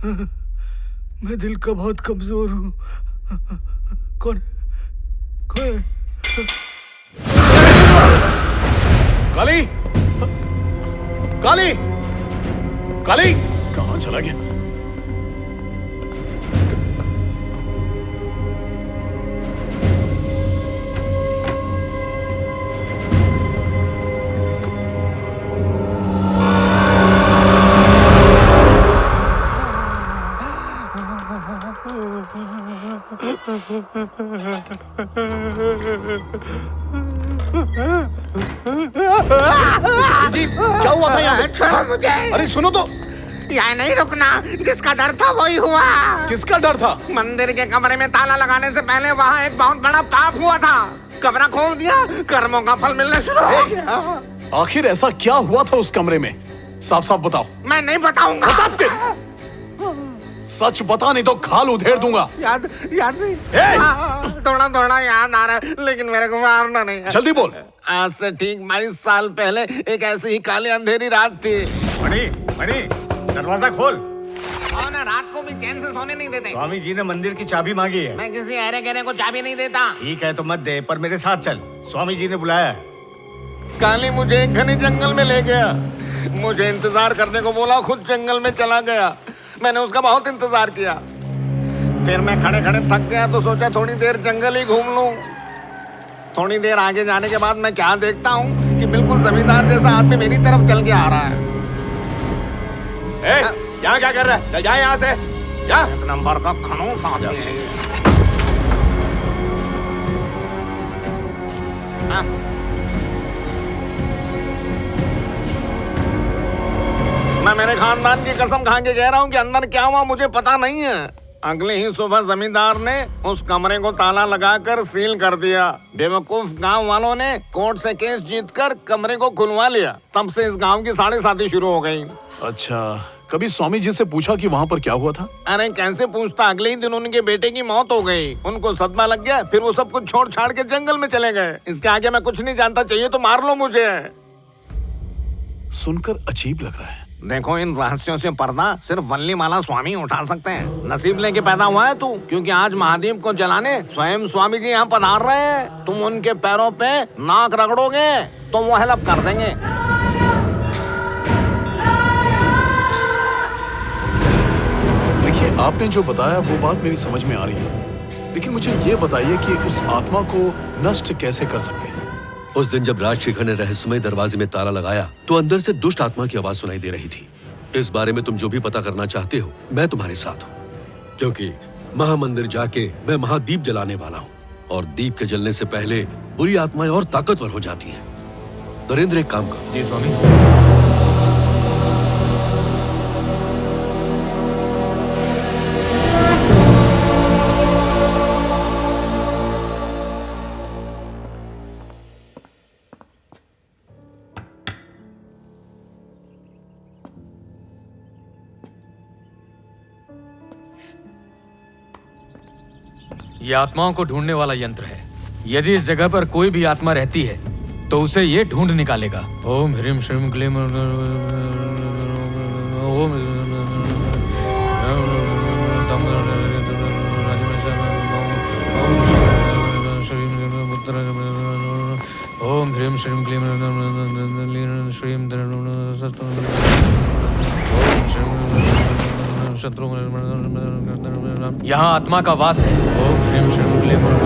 मैं दिल का बहुत कमजोर हूँ। कौन कौन? काली, काली, काली कहाँ चला गया? जी क्या हुआ था यहाँ पे? छोड़ो मुझे। अरे सुनो तो। यहाँ नहीं रुकना, जिसका डर था वही हुआ। किसका डर था? मंदिर के कमरे में ताला लगाने से पहले वहाँ एक बहुत बड़ा पाप हुआ था। कमरा खोल दिया, कर्मों का फल मिलना शुरू हो गया। आखिर ऐसा क्या हुआ था उस कमरे में? साफ साफ बताओ। मैं नहीं बताऊंगा। सच बता, नहीं तो खाल उधेड़ दूंगा। याद नहीं। थोड़ा थोड़ा याद आ रहा है, लेकिन मेरे को मारना नहीं है। जल्दी बोल। आज से ठीक 22 साल पहले एक ऐसी ही काली अंधेरी रात थी। मणि, दरवाजा खोल। और ना रात को भी चैन से सोने नहीं देते। स्वामी जी ने मंदिर की चाबी मांगी है। मैं किसी अरे गहरे को चाबी नहीं देता। ठीक है तो मत दे, पर मेरे साथ चल। स्वामी जी ने बुलाया है। काली मुझे एक घने जंगल में ले गया। मुझे इंतजार करने को बोला, खुद जंगल में चला गया। मैंने उसका बहुत इंतजार किया। फिर मैं खड़े खड़े थक गया तो सोचा थोड़ी देर जंगल ही घूम लूं। थोड़ी देर आगे जाने के बाद मैं क्या देखता हूँ कि बिल्कुल जमींदार जैसा आदमी मेरी तरफ चल के आ रहा है। यहाँ क्या कर रहा है? चल जा यहाँ से। जा। एक नंबर का खनूस आदमी है ये। मैं मेरे खानदान की कसम खा के कह रहा हूँ कि अंदर क्या हुआ मुझे पता नहीं है। अगले ही सुबह जमींदार ने उस कमरे को ताला लगाकर सील कर दिया। बेवकूफ गांव वालों ने कोर्ट से केस जीतकर कमरे को खुलवा लिया। तब से इस गांव की साढ़े साथी शुरू हो गई। अच्छा, कभी स्वामी जी से पूछा कि वहाँ पर क्या हुआ था? अरे कैसे पूछता, अगले ही दिन उनके बेटे की मौत हो गई। उनको सदमा लग गया, फिर वो सब कुछ छोड़ छाड़ के जंगल में चले गए। इसके आगे मैं कुछ नहीं जानता, चाहिए तो मार लो मुझे। सुनकर अजीब लग रहा है। देखो, इन रहस्यों से पर्दा सिर्फ वल्ली माला स्वामी उठा सकते हैं। नसीब लेके पैदा हुआ है तू, क्योंकि आज महादेव को जलाने स्वयं स्वामी जी यहाँ पधार रहे हैं। तुम उनके पैरों पे नाक रगड़ोगे तो वो हेल्प कर देंगे। देखिए, आपने जो बताया वो बात मेरी समझ में आ रही है, लेकिन मुझे ये बताइए कि उस आत्मा को नष्ट कैसे कर सकते हैं? उस दिन जब राजशेखर ने रहस्यमय दरवाजे में ताला लगाया तो अंदर से दुष्ट आत्मा की आवाज सुनाई दे रही थी। इस बारे में तुम जो भी पता करना चाहते हो, मैं तुम्हारे साथ हूँ, क्योंकि महामंदिर जाके मैं महादीप जलाने वाला हूँ और दीप के जलने से पहले बुरी आत्माएं और ताकतवर हो जाती हैं। नरेंद्र, एक काम करो। जी स्वामी। ये आत्माओं को ढूंढने वाला यंत्र है। यदि इस जगह पर कोई भी आत्मा रहती है तो उसे ये ढूंढ निकालेगा। ओम ह्रीम श्रीम क्लीम ओम ओम ह्रीम श्रीम क्लीम श्रीम शत्रु। यहाँ आत्मा का वास है। ओम ह्रीम श्रीम क्लीम ओम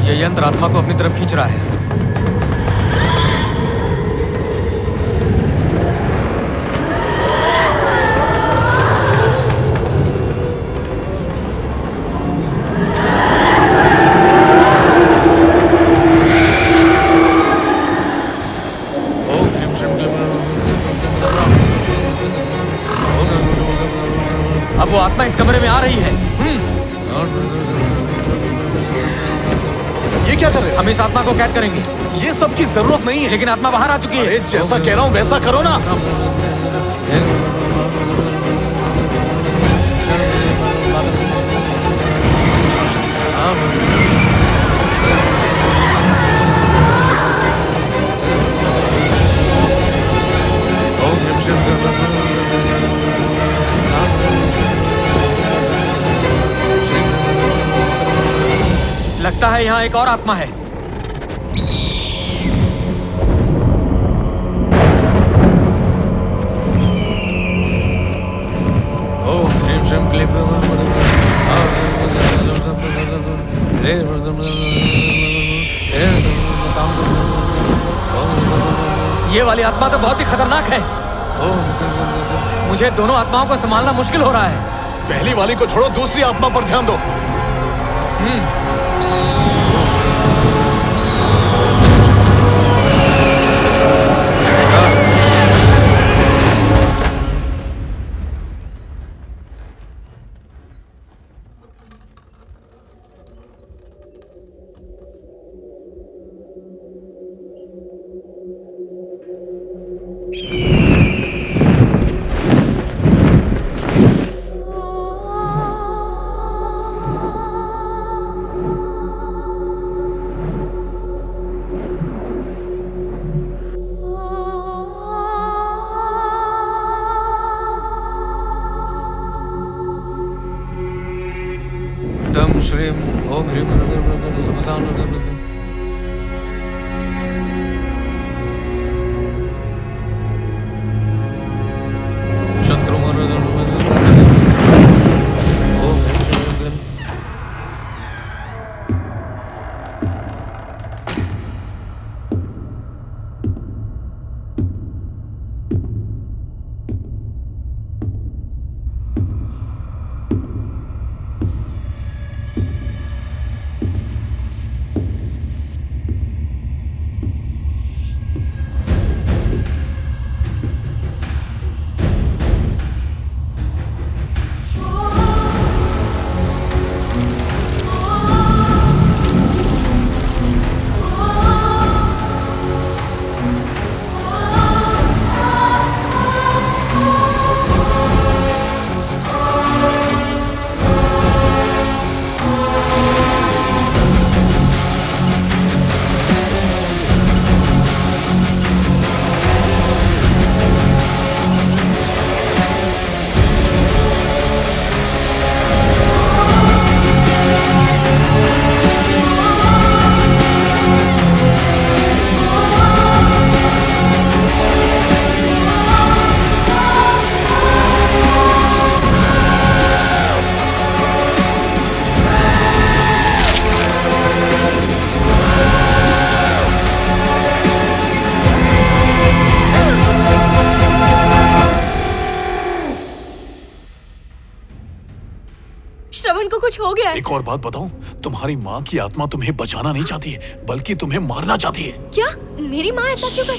ये यंत्र आत्मा को अपनी तरफ खींच रहा है। अब वो आत्मा इस कमरे में आ रही है। ये क्या कर रहे हो? हम इस आत्मा को कैद करेंगे, ये सब की जरूरत नहीं है। लेकिन आत्मा बाहर आ चुकी है। अरे जैसा कह रहा हूँ वैसा करो ना। लगता है यहाँ एक और आत्मा है। ओम श्रीम श्रीम क्लीम ये वाली आत्मा तो बहुत ही खतरनाक है। ओम श्रीम, मुझे दोनों आत्माओं को संभालना मुश्किल हो रहा है। पहली वाली को छोड़ो, दूसरी आत्मा पर ध्यान दो। डम श्रीम ओम ह्रीम शत्रु ओम ह्रीम श्रीम क्लीम। श्रवण को कुछ हो गया है। एक और बात बताऊं, तुम्हारी माँ की आत्मा तुम्हें बचाना नहीं चाहती है, बल्कि तुम्हें मारना चाहती है। क्या मेरी माँ ऐसा क्यों कर?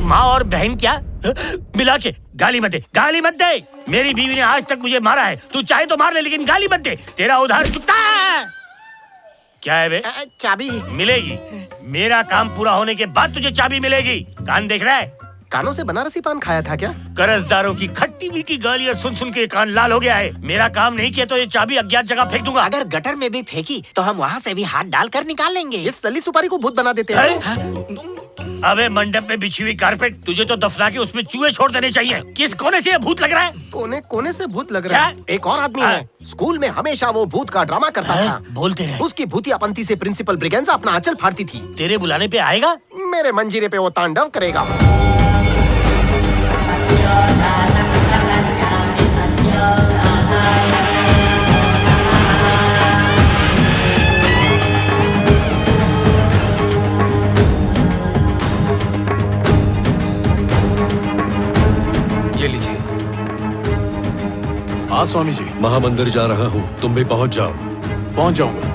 माँ और बहन क्या मिला के गाली मत दे, गाली मत दे। मेरी बीवी ने आज तक मुझे मारा है, तू चाहे तो मार ले, लेकिन गाली मत दे। तेरा उधार चुकता है। क्या है बे? चाबी मिलेगी। मेरा काम पूरा होने के बाद तुझे चाबी मिलेगी। कान देख रहा है? कानों से बनारसी पान खाया था क्या? कर्जदारों की खट्टी मीठी गालियां सुन सुन के कान लाल हो गया है। मेरा काम नहीं किया तो ये चाबी अज्ञात जगह फेंक दूंगा। अगर गटर में भी फेंकी तो हम वहाँ से भी हाथ डालकर निकाल लेंगे। इस सली सुपारी को भूत बना देते हैं। अबे मंडप में बिछी हुई कारपेट तुझे तो दफना के उसमें चूहे छोड़ देने चाहिए। किस कोने से ये भूत लग रहा है? कोने कोने से भूत लग रहा है। एक और आदमी है, स्कूल में हमेशा वो भूत का ड्रामा करता था। बोलते रहे। उसकी भूतियापंथी से प्रिंसिपल ब्रिगेंजा अपना आंचल फाड़ती थी। तेरे बुलाने पे आएगा? मेरे मंजीरे पे वो तांडव करेगा। ये लीजिए। हाँ स्वामी जी, महामंदिर जा रहा हूँ, तुम भी पहुंच जाओ। पहुंच जाऊंगा।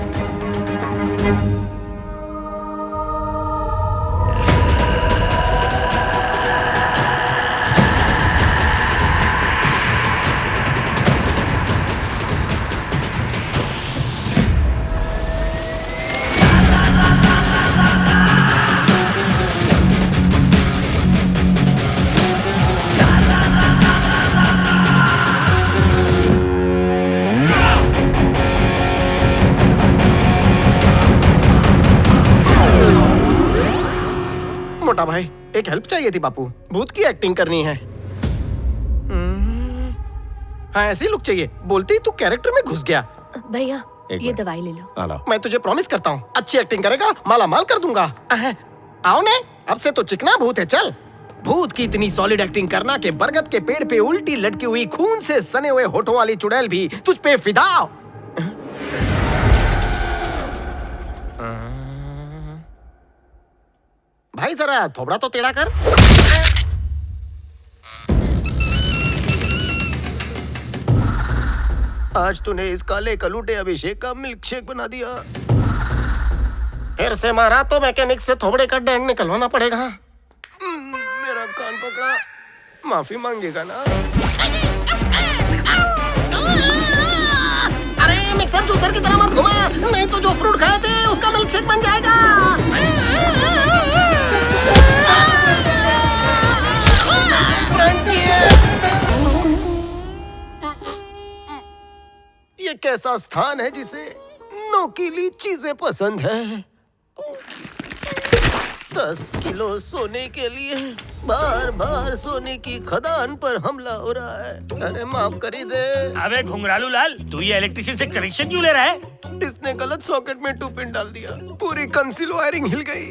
मोटा भाई, एक हेल्प चाहिए थी बापू। भूत की एक्टिंग करनी है। हाँ, ऐसी लुक चाहिए। बोलते ही तू कैरेक्टर में घुस गया। भैया ये दवाई ले लो। मैं तुझे प्रॉमिस करता हूँ, अच्छी एक्टिंग करेगा माला माल कर दूंगा। आओ ने, अब से तो चिकना भूत है। चल, भूत की इतनी सॉलिड एक्टिंग करना कि बरगद के पेड़ पे उल्टी लटकी हुई खून से सने हुए होठों वाली चुड़ैल भी तुझ पे फिदा। भाई जरा थोबड़ा तो टेढ़ा कर। आज तूने इस काले कलूटे अभिषेक का मिल्क शेक बना दिया। फिर से मारा तो मैकेनिक से थोबड़े का डैंग निकलवाना पड़ेगा। मेरा कान पकड़ा, माफी मांगेगा ना? अरे मिक्सर जूसर की तरह मत घुमा, नहीं तो जो फ्रूट खाए थे उसका मिल्क शेक बन जाएगा। ये कैसा स्थान है जिसे नोकीली चीजें पसंद है। 10 किलो सोने के लिए बार बार सोने की खदान पर हमला हो रहा है। अरे माफ करी दे। अबे घुंघरालू लाल, तू ये इलेक्ट्रिशियन से कनेक्शन क्यों ले रहा है? इसने गलत सॉकेट में 2 पिन डाल दिया, पूरी कंसील वायरिंग हिल गई।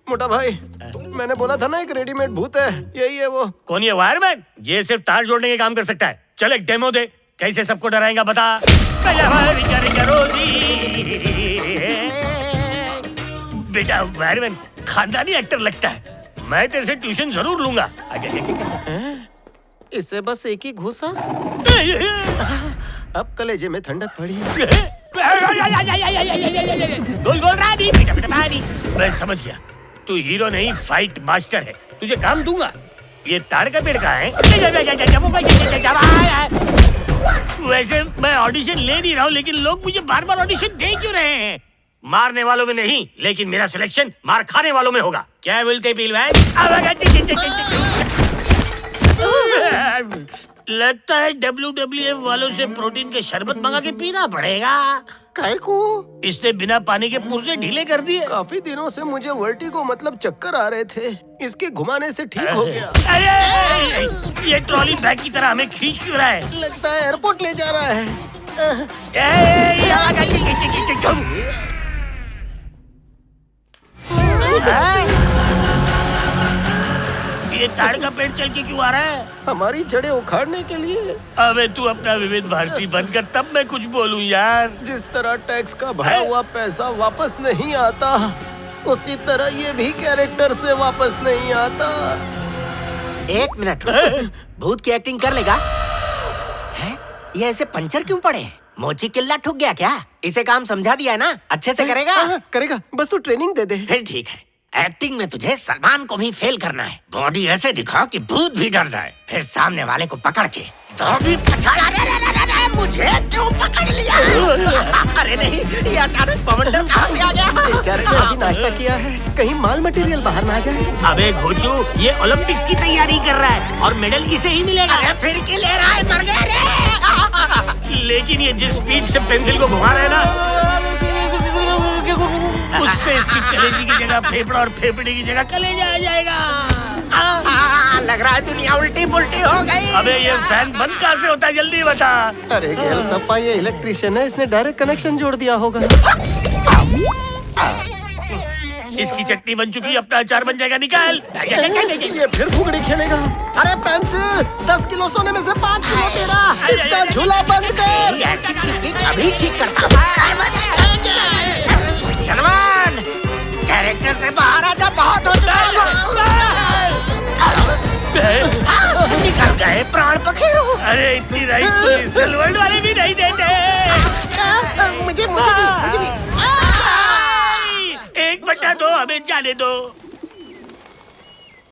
मोटा भाई, मैंने बोला था ना एक रेडीमेड भूत है, यही है वो। कौन ये वायरमैन? ये सिर्फ तार जोड़ने के काम कर सकता है। चल एक डेमो दे, कैसे सबको डराएगा बता। बेटा वायरमैन खानदानी एक्टर लगता है, मैं तेरे से ट्यूशन जरूर लूंगा। इससे बस एक ही घुसा, अब कलेजे में ठंडक पड़ी। बोल रहा नहीं बेटा, बेटा नहीं। मैं समझ गया, तू हीरो नहीं फाइट मास्टर है, तुझे काम दूंगा। ये ताड़ का पेड़ कहाँ है? वैसे मैं ऑडिशन ले नहीं रहा हूँ, लेकिन लोग मुझे बार बार ऑडिशन दे क्यों रहे हैं? मारने वालों में नहीं, लेकिन मेरा सिलेक्शन मार खाने वालों में होगा। क्या बोलते पीलवान? लगता है WWF वालों से प्रोटीन के शरबत मंगा के पीना पड़ेगा। काहे को? इसने बिना पानी के पुर्जे ढीले कर दिए। काफी दिनों से मुझे वर्टिगो मतलब चक्कर आ रहे थे, इसके घुमाने से ठीक हो गया। अरे ये ट्रॉली बैग की तरह हमें खींच क्यों रहा है? लगता है एयरपोर्ट ले जा रहा है। ये ताड़ का पेड़ चल के क्यों आ रहा है? हमारी जड़ें उखाड़ने के लिए। अबे तू अपना विविध भारती बनकर तब मैं कुछ बोलूं यार। जिस तरह टैक्स का भरा हुआ पैसा वापस नहीं आता, उसी तरह ये भी कैरेक्टर से वापस नहीं आता। 1 मिनट, भूत की एक्टिंग कर लेगा? है? ये ऐसे पंचर क्यों पड़े? मोची किल्ला ठुक गया क्या? इसे काम समझा दिया है ना, अच्छे से करेगा? करेगा, बस तू ट्रेनिंग दे दे। फिर ठीक है। एक्टिंग में तुझे सलमान को भी फेल करना है। बॉडी ऐसे दिखा कि भूत भी डर जाए, फिर सामने वाले को पकड़ के तो भी पछाड़ा। मुझे क्यों पकड़ लिया? अरे नहीं, ये अचानक बवंडर कहाँ से आ गया? बेचारे ने अभी नाश्ता किया है, कहीं माल मटेरियल बाहर ना जाए। अबे घोचू, ये ओलंपिक्स की तैयारी कर रहा है और मेडल इसे ही मिलेगा। अरे फिर की ले रहा है? मर गया रे। लेकिन ये जिस स्पीड से पेंसिल को घुमा रहा है ना, उससे इसकी कलेजी की जगह फेफड़ा और फेफड़े की जगह कलेजा आ जाएगा। लग रहा है दुनिया उल्टी पुल्टी हो गई। अबे ये फैन बंद कहाँ से होता है, जल्दी बता। अरे गेल सप्पा ये इलेक्ट्रिशियन है, इसने डायरेक्ट कनेक्शन जोड़ दिया होगा। इसकी चटनी बन चुकी, अपना अचार बन जाएगा, निकाल। ये फिर फुगड़ी खेलेगा। अरे पेंसिल, 10 किलो सोने में से 5 किलो तेरा, इसका झूला बंद कर। ये एक्टिंग की किक अभी ठीक करता हूँ। सलमान, कैरेक्टर से बाहर आजा, बहुत हो चुका है। निकल गए प्राण पखेरु। अरे इतनी राइस तो इस वर्ल्ड वाले भी नहीं देते। मुझे भी। 1/2 हमें जाने दो।